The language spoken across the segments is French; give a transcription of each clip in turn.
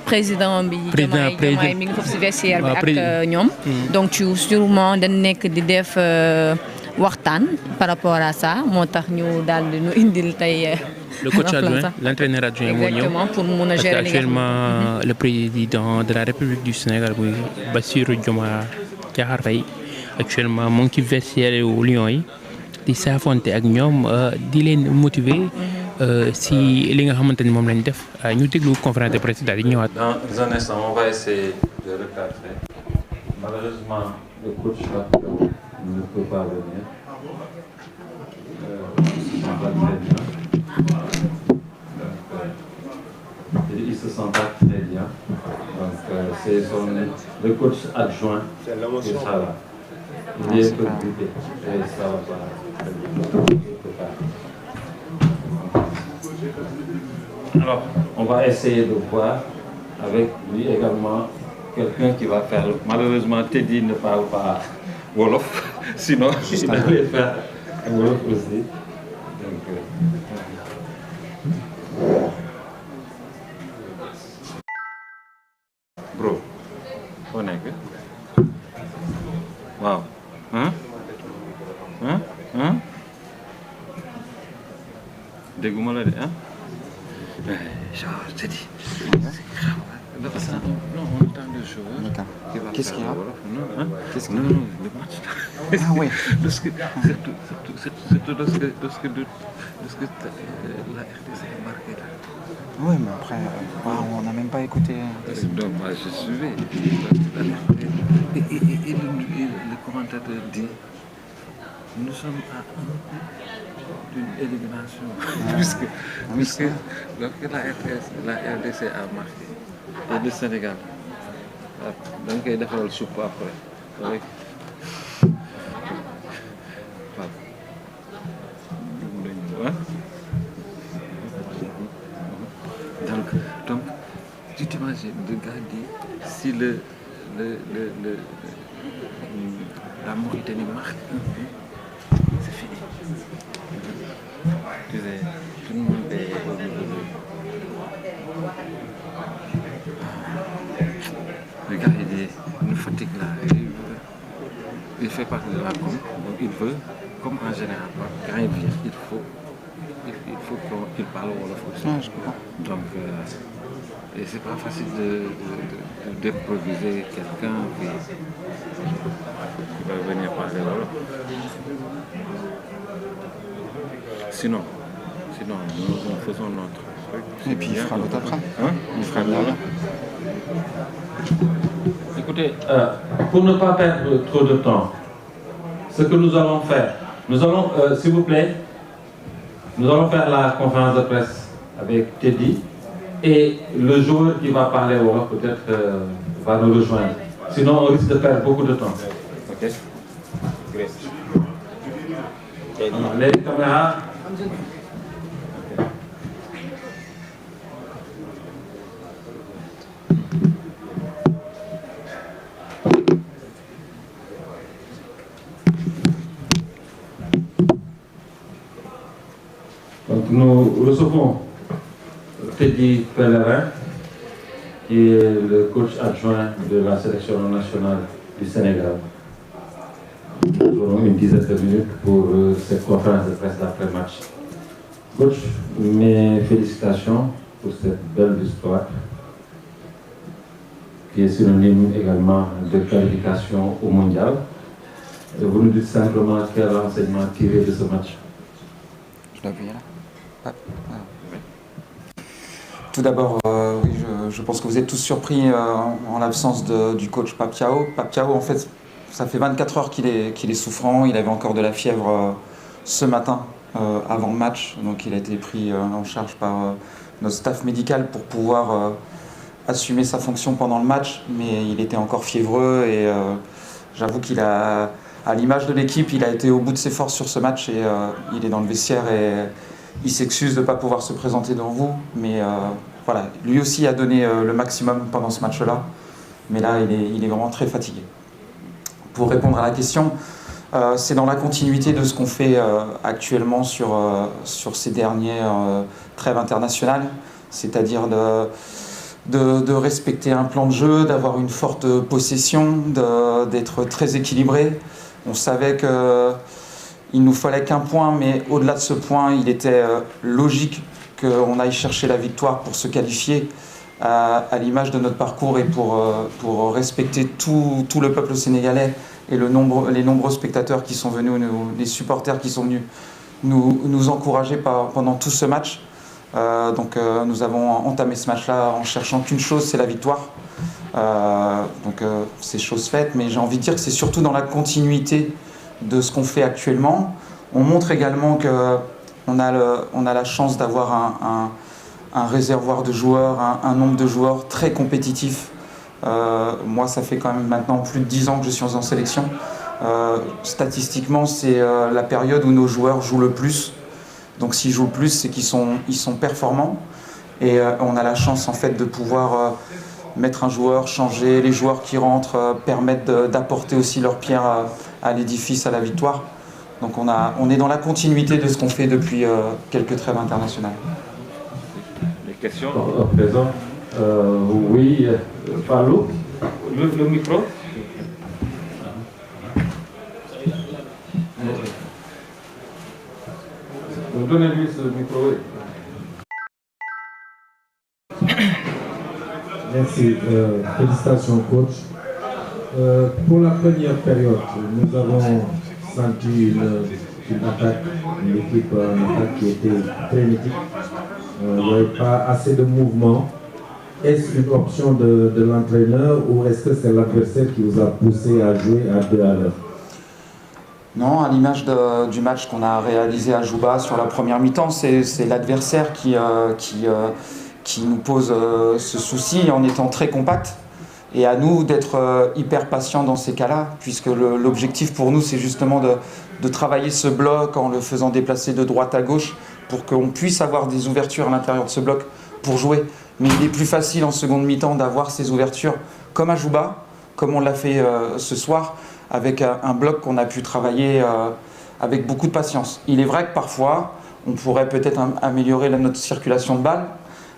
président bi Diomaye mi ngi foofu si vestiaire bi ak ñoom donc ci sûrement dañ nekk di def waxtaan par rapport à ça moo tax ñu daal di ñu indil tey le coach adjoint l'entraîneur adjoint moo ñëw pour mun a gérer actuellement le président de la République du Sénégal muy Bassirou Diomaye Diakhar Faye actuellement mu ngi ci vestiaire wu Lions yi di saafonte ak ñoom di leen motiver si li nga xamante ni moom lañ def ñu déglu conférence de presse daal di ñëwaat. Dans un instant on va essayer de recadrer. Malheureusement le coach ne peut pas venir. Il se sent pas très bien. Donc c'est le coach adjoint qui sera là. Il est peu grippé et ça va pas. Alors, on va essayer de voir avec lui également quelqu'un qui va faire. Malheureusement, Teddy ne parle pas Wolof, sinon il devrait faire Wolof aussi. Donc, bro, on est que. Wow. Dégoût là, hein? Genre, j'ai dit. Non, on entend des choses. Qu'est-ce qu'il y a? Non, le match. Ah oui. Surtout lorsque la RDC est marquée là. Oui, mais après, on n'a même pas écouté. Donc, moi, je suivais. Et le commentateur dit nous sommes à d'une élimination. Puisque lorsque la RDC a marqué, et le Sénégal, donc il a fait le soupe après. Avec, donc, tu t'imagines, le gars dit si la Mauritanie marque un but, c'est fini. Tu sais, tout le monde est au niveau de... Le gars, il est une fatigue là. Il fait partie de la com, donc il veut, comme en général, quand il vient, il faut qu'il parle au Wolof aussi. Ouais, je comprends. Donc, et c'est pas facile d'improviser quelqu'un qui va venir parler Wolof. Sinon, nous faisons notre truc. Et puis il fera l'autre après. Hein? Il fera l'autre. Écoutez, pour ne pas perdre trop de temps, ce que nous allons faire, s'il vous plaît, nous allons faire la conférence de presse avec Teddy et le joueur qui va parler Wolof peut-être va nous rejoindre. Sinon, on risque de perdre beaucoup de temps. Ok? Les caméras. Donc nous recevons Teddy Pellerin, qui est le coach adjoint de la sélection nationale du Sénégal. Nous aurons une dizaine de minutes pour cette conférence de presse d'après-match. Coach, mes félicitations pour cette belle histoire, qui est synonyme également de qualification au mondial. Et vous nous dites simplement quel enseignement tirer de ce match. Je dois appuyer là. Tout d'abord, oui, je pense que vous êtes tous surpris en l'absence du coach Papiao. Papiao, en fait, ça fait 24 heures qu'il est souffrant. Il avait encore de la fièvre ce matin, avant le match. Donc il a été pris en charge par notre staff médical pour pouvoir assumer sa fonction pendant le match. Mais il était encore fiévreux et j'avoue qu'il a, à l'image de l'équipe, il a été au bout de ses forces sur ce match et il est dans le vestiaire et il s'excuse de ne pas pouvoir se présenter devant vous. Mais voilà, lui aussi a donné le maximum pendant ce match-là. Mais là, il est vraiment très fatigué. Pour répondre à la question, c'est dans la continuité de ce qu'on fait actuellement sur ces dernières trêves internationales, c'est-à-dire de respecter un plan de jeu, d'avoir une forte possession, d'être très équilibré. On savait qu'il nous fallait qu'un point, mais au-delà de ce point, il était logique qu'on aille chercher la victoire pour se qualifier à l'image de notre parcours et pour respecter tout le peuple sénégalais et les nombreux spectateurs qui sont venus, les supporters qui sont venus nous encourager pendant tout ce match. Donc nous avons entamé ce match-là en cherchant qu'une chose, c'est la victoire. C'est chose faite, mais j'ai envie de dire que c'est surtout dans la continuité de ce qu'on fait actuellement. On montre également qu'on a la chance d'avoir un réservoir de joueurs, un nombre de joueurs très compétitifs. Moi, ça fait quand même maintenant plus de 10 ans que je suis en sélection. Statistiquement, c'est la période où nos joueurs jouent le plus. Donc s'ils jouent le plus, c'est qu'ils sont performants. Et on a la chance en fait de pouvoir mettre un joueur, changer les joueurs qui rentrent, permettre d'apporter aussi leur pierre à l'édifice, à la victoire. Donc on est dans la continuité de ce qu'on fait depuis quelques trêves internationales. Les questions à présent oui, Fallou, le micro. Donnez-lui ce micro. Merci. Félicitations, coach. Pour la première période, nous avons senti une attaque, une équipe en attaque qui était frénétique. Il n'y avait pas assez de mouvement. Est-ce une option de l'entraîneur ou est-ce que c'est l'adversaire qui vous a poussé à jouer à 2 à l'heure? Non, à l'image du match qu'on a réalisé à Juba sur la première mi-temps, c'est l'adversaire qui nous pose ce souci en étant très compact. Et à nous d'être hyper patients dans ces cas-là, puisque l'objectif pour nous, c'est justement de travailler ce bloc en le faisant déplacer de droite à gauche pour qu'on puisse avoir des ouvertures à l'intérieur de ce bloc pour jouer. Mais il est plus facile en seconde mi-temps d'avoir ces ouvertures comme à Juba, comme on l'a fait ce soir, avec un bloc qu'on a pu travailler avec beaucoup de patience. Il est vrai que parfois, on pourrait peut-être améliorer notre circulation de balles,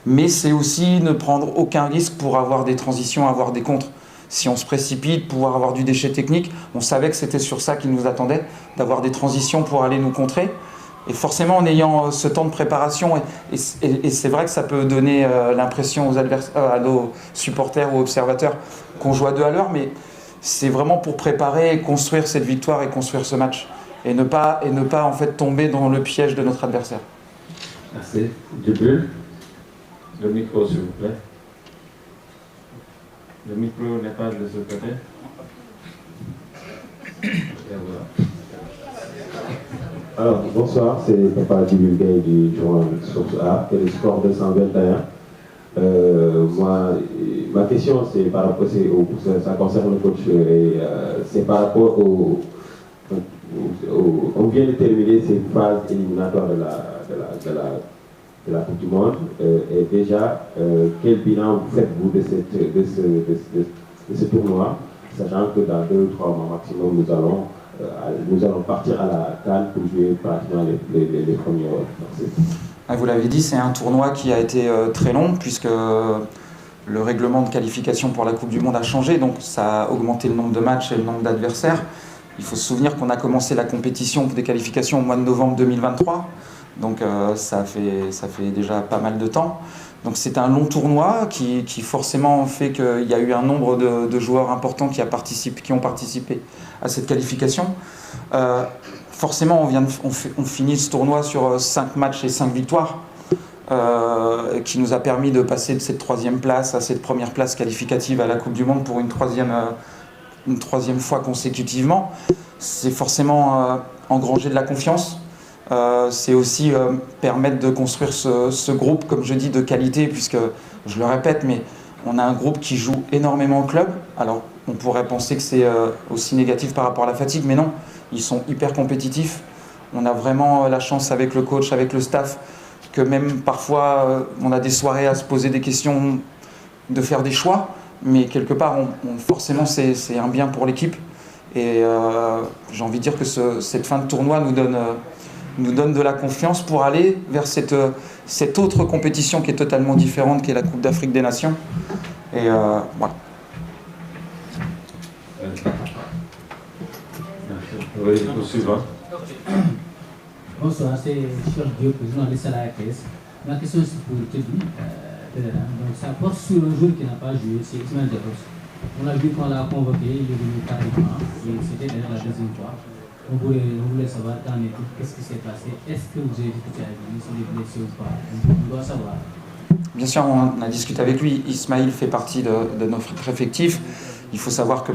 mais c'est aussi ne prendre aucun risque pour avoir des transitions, avoir des contres. Si on se précipite, pouvoir avoir du déchet technique, on savait que c'était sur ça qui nous attendait, d'avoir des transitions pour aller nous contrer. Et forcément, en ayant ce temps de préparation, et c'est vrai que ça peut donner l'impression à nos supporters ou observateurs qu'on joue à 2 à l'heure, mais c'est vraiment pour préparer et construire cette victoire et construire ce match. Et ne pas en fait tomber dans le piège de notre adversaire. Merci. Djibril, le micro s'il vous plaît. Le micro n'est pas de ce côté. Et voilà. Alors, bonsoir, c'est Papa Djibril Gaye du journal Source A, et le score 221. Ma question, c'est par rapport, ça concerne le coach, et c'est par rapport on vient de terminer ces phases éliminatoires de la Coupe du Monde, et déjà, quel bilan faites-vous de ce tournoi, sachant que dans 2 ou 3 mois maximum, nous allons partir à la CAN pour jouer pratiquement les premiers rôles. Vous l'avez dit, c'est un tournoi qui a été très long, puisque le règlement de qualification pour la Coupe du Monde a changé, donc ça a augmenté le nombre de matchs et le nombre d'adversaires. Il faut se souvenir qu'on a commencé la compétition des qualifications au mois de novembre 2023, donc ça fait déjà pas mal de temps. Donc c'est un long tournoi qui forcément fait qu'il y a eu un nombre de joueurs importants qui ont participé à cette qualification. Forcément, on finit ce tournoi sur 5 matchs et 5 victoires, qui nous a permis de passer de cette 3e place à cette première place qualificative à la Coupe du Monde pour une troisième fois consécutivement. C'est forcément engranger de la confiance. C'est aussi permettre de construire ce groupe, comme je dis, de qualité, puisque, je le répète, mais on a un groupe qui joue énormément au club. Alors, on pourrait penser que c'est aussi négatif par rapport à la fatigue, mais non, ils sont hyper compétitifs. On a vraiment la chance avec le coach, avec le staff, que même parfois, on a des soirées à se poser des questions, de faire des choix, mais quelque part, forcément, c'est un bien pour l'équipe. Et j'ai envie de dire que cette fin de tournoi nous donne nous donne de la confiance pour aller vers cette autre compétition qui est totalement différente, qui est la Coupe d'Afrique des Nations. Et voilà. Oui, au suivant. Bonsoir, c'est Charles Diop, président de l'AFS. Ma question c'est pour Teddy. Donc ça porte sur un joueur qui n'a pas joué, c'est Ismaël Jakobs. On a vu qu'on l'a convoqué, il est venu carrément, et c'était d'ailleurs la deuxième fois. On voulait savoir dans l'équipe qu'est-ce qui s'est passé. Est-ce que vous avez discuté avec lui, s'il est blessé ou pas? On doit savoir. Bien sûr, on a discuté avec lui. Ismaël fait partie de notre effectif. Il faut savoir que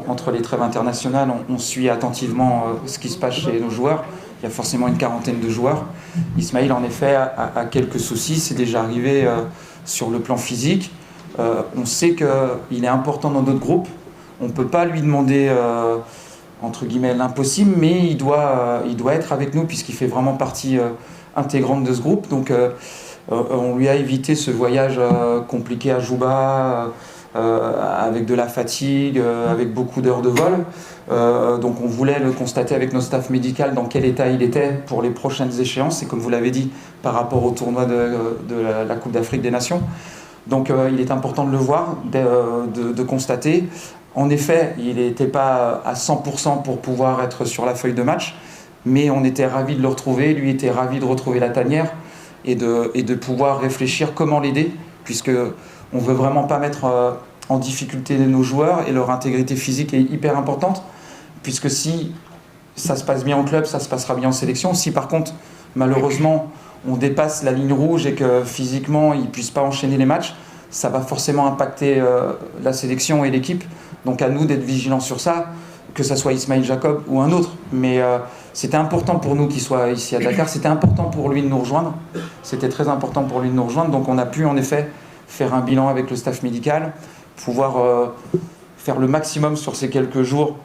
entre les trêves internationales, on suit attentivement ce qui se passe chez nos joueurs. Il y a forcément une quarantaine de joueurs. Ismaël, en effet, a quelques soucis. C'est déjà arrivé sur le plan physique. On sait qu'il est important dans notre groupe. On ne peut pas lui demander, entre guillemets, l'impossible, mais il doit être avec nous puisqu'il fait vraiment partie intégrante de ce groupe. Donc, on lui a évité ce voyage compliqué à Juba, avec de la fatigue, avec beaucoup d'heures de vol. Donc on voulait le constater avec nos staffs médicaux dans quel état il était pour les prochaines échéances, et comme vous l'avez dit, par rapport au tournoi de la Coupe d'Afrique des Nations. Donc il est important de le voir, de constater. En effet, il n'était pas à 100% pour pouvoir être sur la feuille de match, mais on était ravis de le retrouver, lui était ravi de retrouver la tanière et de pouvoir réfléchir comment l'aider, puisque on ne veut vraiment pas mettre en difficulté nos joueurs, et leur intégrité physique est hyper importante, puisque si ça se passe bien au club, ça se passera bien en sélection. Si par contre, malheureusement, on dépasse la ligne rouge et que physiquement, ils ne puissent pas enchaîner les matchs, ça va forcément impacter la sélection et l'équipe. Donc à nous d'être vigilants sur ça, que ce soit Ismaël Jakobs ou un autre. Mais c'était important pour nous qu'il soit ici à Dakar, c'était important pour lui de nous rejoindre, c'était très important pour lui de nous rejoindre. Donc on a pu en effet faire un bilan avec le staff médical, pouvoir faire le maximum sur ces quelques jours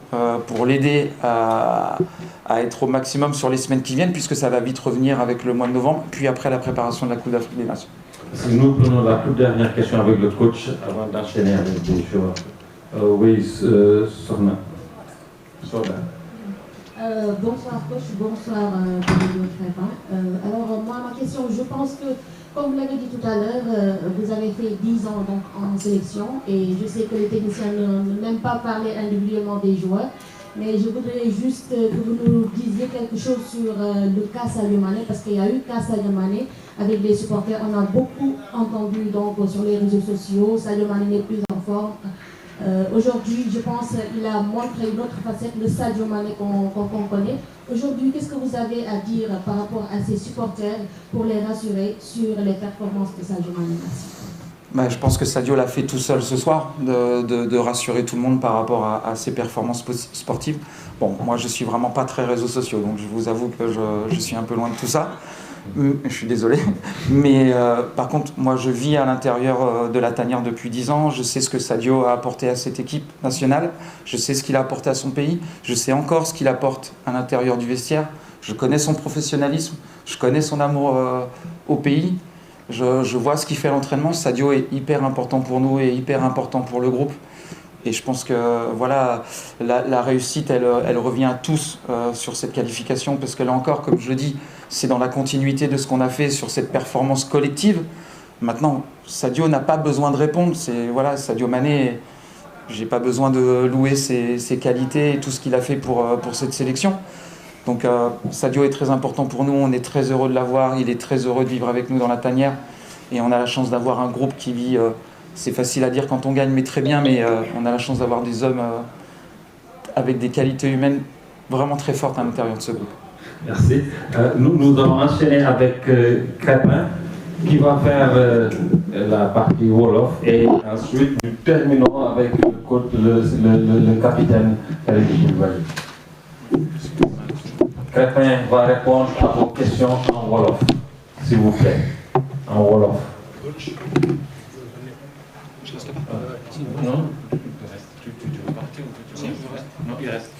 pour l'aider à être au maximum sur les semaines qui viennent, puisque ça va vite revenir avec le mois de novembre, puis après la préparation de la Coupe d'Afrique des Nations. Si nous prenons la toute dernière question avec le coach avant d'enchaîner avec des joueurs. Oui, Sorna. Bonsoir coach, bonsoir alors moi ma question, je pense que comme vous l'avez dit tout à l'heure, vous avez fait 10 ans donc, en sélection, et je sais que les techniciens n'aiment pas parler individuellement des joueurs, mais je voudrais juste que vous nous disiez quelque chose sur le cas Sadio Mané, parce qu'il y a eu cas Sadio Mané avec les supporters. On a beaucoup entendu donc, sur les réseaux sociaux, Sadio Mané n'est plus en forme. Aujourd'hui, je pense qu'il a montré une autre facette, le Sadio Mané qu'on connaît. Aujourd'hui, qu'est-ce que vous avez à dire par rapport à ces supporters pour les rassurer sur les performances de Sadio Mané? Merci. Je pense que Sadio l'a fait tout seul ce soir, de rassurer tout le monde par rapport à ses performances sportives. Bon, moi je suis vraiment pas très réseaux sociaux, donc je vous avoue que je suis un peu loin de tout ça. Je suis désolé, mais par contre, moi je vis à l'intérieur de la tanière depuis 10 ans, je sais ce que Sadio a apporté à cette équipe nationale, je sais ce qu'il a apporté à son pays, je sais encore ce qu'il apporte à l'intérieur du vestiaire, je connais son professionnalisme, je connais son amour au pays, je vois ce qu'il fait à l'entraînement. Sadio est hyper important pour nous et hyper important pour le groupe. Et je pense que voilà, la réussite, elle revient à tous sur cette qualification, parce que là encore, comme je le dis, c'est dans la continuité de ce qu'on a fait sur cette performance collective. Maintenant, Sadio n'a pas besoin de répondre. Voilà, Sadio Mané, j'ai pas besoin de louer ses qualités et tout ce qu'il a fait pour cette sélection. Donc Sadio est très important pour nous, on est très heureux de l'avoir, il est très heureux de vivre avec nous dans la tanière. Et on a la chance d'avoir un groupe qui vit... c'est facile à dire quand on gagne, mais très bien, mais on a la chance d'avoir des hommes avec des qualités humaines vraiment très fortes à l'intérieur de ce groupe. Merci. Nous allons enchaîner avec Crépin, qui va faire la partie Wolof, et ensuite nous terminons avec le capitaine Eric Koulibaly. Crépin va répondre à vos questions en Wolof, s'il vous plaît. En Wolof. Non, tu veux partir ou tu veux... Non, il reste.